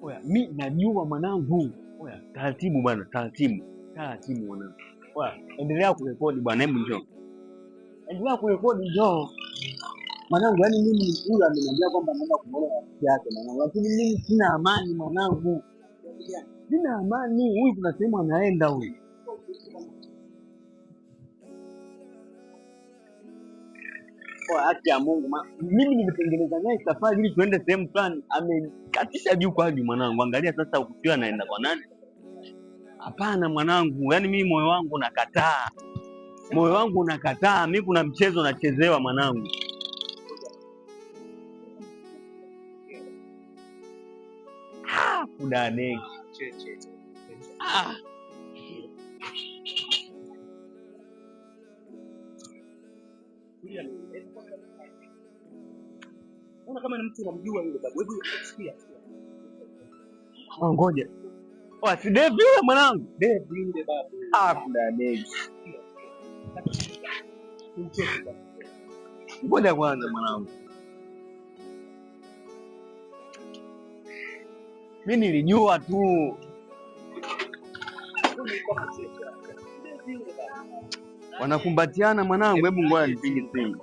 Oya, mi najua mwanangu. Oya, taratibu bwana, taratibu mwanangu. Oya, endelea kurekodi bwana, hebu njoo. Endelea kurekodi njoo. Mwanangu, yani mimi huyu ameniambia kwamba naenda kumwona rafiki yake mwanangu. Lakini mimi sina amani mwanangu. Sina amani. Huyu kuna sehemu anaenda huyu. Oya, haki ya Mungu. Mimi nimetengeneza naye safari ili tuende sehemu fulani. Amekatisha juu kwa juu mwanangu. Angalia sasa ukiwa anaenda kwa nani? Hapana mwanangu, yaani mimi moyo wangu unakataa. Mimi kuna mchezo nachezewa mwanangu. Kudadeki. Unaona kama ni mtu unamjua yule babu. Hebu sikia. Ngoja. Si Dave yule mwanangu. Dave yule babu. Kudadeki. Ngoja kwanza mwanangu. Mimi nilijua tu. Wanakumbatiana mwanangu, hebu ngoja nipige simu.